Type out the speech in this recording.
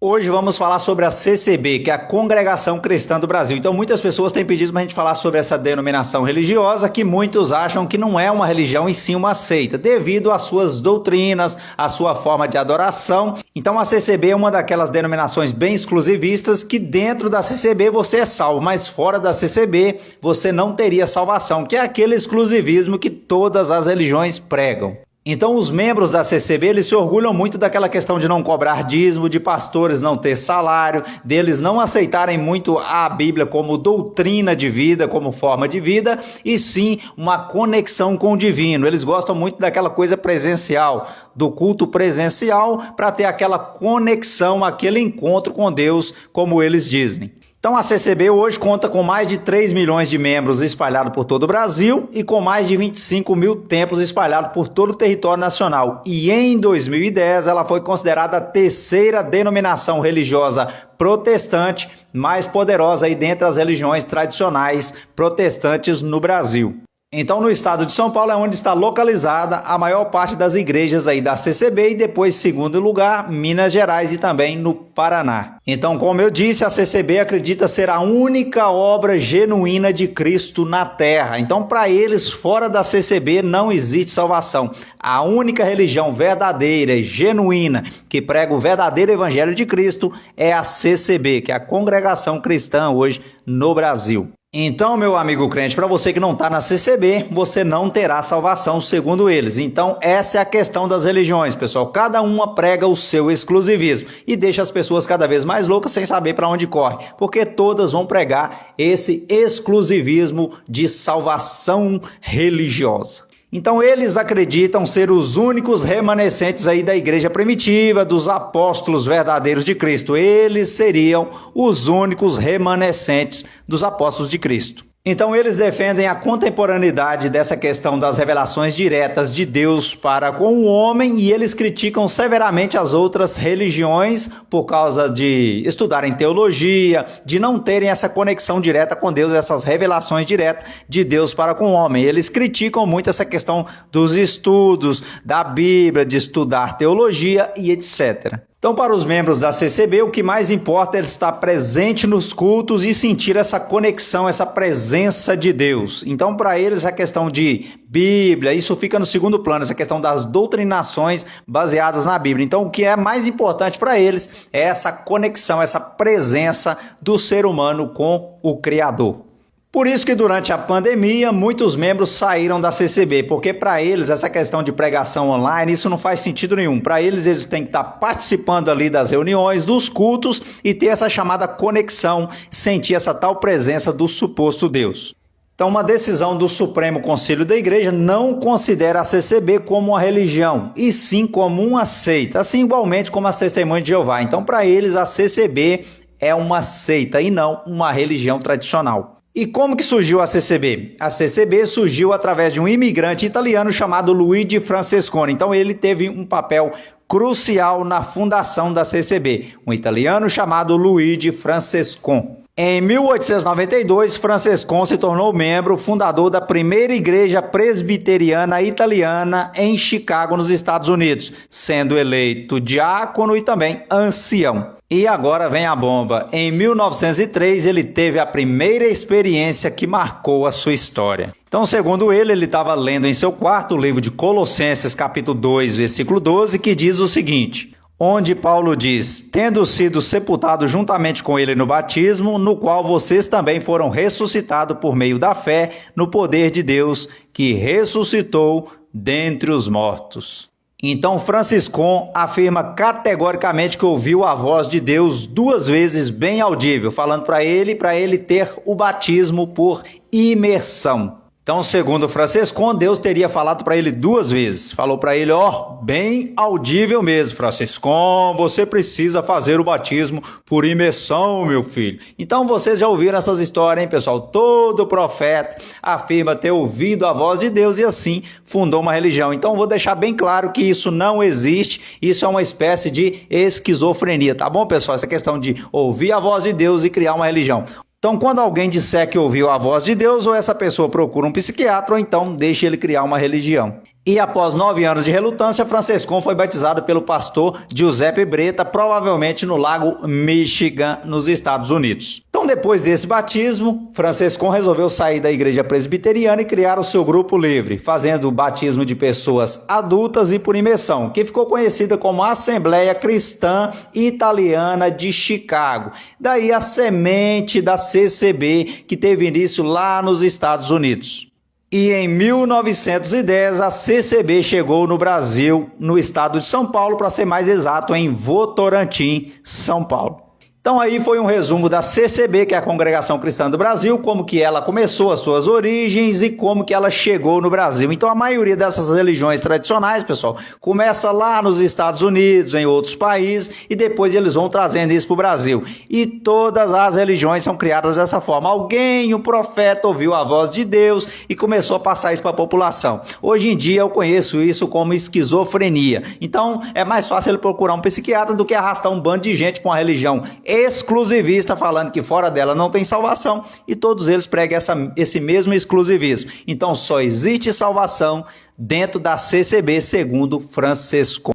Hoje vamos falar sobre a CCB, que é a Congregação Cristã do Brasil. Então muitas pessoas têm pedido para a gente falar sobre essa denominação religiosa que muitos acham que não é uma religião e sim uma seita, devido às suas doutrinas, à sua forma de adoração. Então a CCB é uma daquelas denominações bem exclusivistas que dentro da CCB você é salvo, mas fora da CCB você não teria salvação, que é aquele exclusivismo que todas as religiões pregam. Então os membros da CCB, eles se orgulham muito daquela questão de não cobrar dízimo, de pastores não ter salário, deles não aceitarem muito a Bíblia como doutrina de vida, como forma de vida, e sim uma conexão com o divino. Eles gostam muito daquela coisa presencial, do culto presencial, para ter aquela conexão, aquele encontro com Deus, como eles dizem. Então a CCB hoje conta com mais de 3 milhões de membros espalhados por todo o Brasil e com mais de 25 mil templos espalhados por todo o território nacional. E em 2010 ela foi considerada a terceira denominação religiosa protestante mais poderosa aí dentre as religiões tradicionais protestantes no Brasil. Então no estado de São Paulo é onde está localizada a maior parte das igrejas aí da CCB e depois, segundo lugar, Minas Gerais e também no Paraná. Então, como eu disse, a CCB acredita ser a única obra genuína de Cristo na Terra. Então, para eles, fora da CCB não existe salvação. A única religião verdadeira e genuína que prega o verdadeiro evangelho de Cristo é a CCB, que é a Congregação Cristã hoje no Brasil. Então, meu amigo crente, para você que não está na CCB, você não terá salvação, segundo eles. Então, essa é a questão das religiões, pessoal. Cada uma prega o seu exclusivismo e deixa as pessoas cada vez mais loucas sem saber para onde corre, porque todas vão pregar esse exclusivismo de salvação religiosa. Então eles acreditam ser os únicos remanescentes aí da igreja primitiva, dos apóstolos verdadeiros de Cristo. Eles seriam os únicos remanescentes dos apóstolos de Cristo. Então eles defendem a contemporaneidade dessa questão das revelações diretas de Deus para com o homem e eles criticam severamente as outras religiões por causa de estudarem teologia, de não terem essa conexão direta com Deus, essas revelações diretas de Deus para com o homem. Eles criticam muito essa questão dos estudos da Bíblia, de estudar teologia e etc. Então, para os membros da CCB, o que mais importa é estar presente nos cultos e sentir essa conexão, essa presença de Deus. Então, para eles, a questão de Bíblia, isso fica no segundo plano, essa questão das doutrinações baseadas na Bíblia. Então, o que é mais importante para eles é essa conexão, essa presença do ser humano com o Criador. Por isso que durante a pandemia muitos membros saíram da CCB, porque para eles essa questão de pregação online, isso não faz sentido nenhum. Para eles têm que estar participando ali das reuniões, dos cultos e ter essa chamada conexão, sentir essa tal presença do suposto Deus. Então uma decisão do Supremo Conselho da Igreja não considera a CCB como uma religião, e sim como uma seita, assim igualmente como as Testemunhas de Jeová. Então para eles a CCB é uma seita e não uma religião tradicional. E como que surgiu a CCB? A CCB surgiu através de um imigrante italiano chamado Luigi Francesconi. Então ele teve um papel crucial na fundação da CCB, um italiano chamado Luigi Francesconi. Em 1892, Francesconi se tornou membro fundador da primeira igreja presbiteriana italiana em Chicago, nos Estados Unidos, sendo eleito diácono e também ancião. E agora vem a bomba. Em 1903, ele teve a primeira experiência que marcou a sua história. Então, segundo ele estava lendo em seu quarto o livro de Colossenses, capítulo 2, versículo 12, que diz o seguinte: onde Paulo diz, tendo sido sepultado juntamente com ele no batismo, no qual vocês também foram ressuscitados por meio da fé no poder de Deus, que ressuscitou dentre os mortos. Então Francesconi afirma categoricamente que ouviu a voz de Deus 2 vezes bem audível, falando para ele ter o batismo por imersão. Então, segundo Francesconi, Deus teria falado para ele 2 vezes. Falou para ele, bem audível mesmo, Francesconi, você precisa fazer o batismo por imersão, meu filho. Então, vocês já ouviram essas histórias, hein, pessoal? Todo profeta afirma ter ouvido a voz de Deus e assim fundou uma religião. Então, vou deixar bem claro que isso não existe. Isso é uma espécie de esquizofrenia, tá bom, pessoal? Essa questão de ouvir a voz de Deus e criar uma religião. Então, quando alguém disser que ouviu a voz de Deus, ou essa pessoa procura um psiquiatra, ou então deixa ele criar uma religião. E após 9 anos de relutância, Francescon foi batizado pelo pastor Giuseppe Bretta, provavelmente no lago Michigan, nos Estados Unidos. Então, depois desse batismo, Francescon resolveu sair da igreja presbiteriana e criar o seu grupo livre, fazendo o batismo de pessoas adultas e por imersão, que ficou conhecida como Assembleia Cristã Italiana de Chicago. Daí a semente da CCB, que teve início lá nos Estados Unidos. E em 1910 a CCB chegou no Brasil, no estado de São Paulo, para ser mais exato, em Votorantim, São Paulo. Então aí foi um resumo da CCB, que é a Congregação Cristã do Brasil, como que ela começou as suas origens e como que ela chegou no Brasil. Então a maioria dessas religiões tradicionais, pessoal, começa lá nos Estados Unidos, em outros países, e depois eles vão trazendo isso para o Brasil. E todas as religiões são criadas dessa forma. Alguém, um profeta, ouviu a voz de Deus e começou a passar isso para a população. Hoje em dia eu conheço isso como esquizofrenia. Então é mais fácil ele procurar um psiquiatra do que arrastar um bando de gente com a religião exclusivista, falando que fora dela não tem salvação, e todos eles pregam esse mesmo exclusivismo. Então só existe salvação dentro da CCB, segundo Francescon.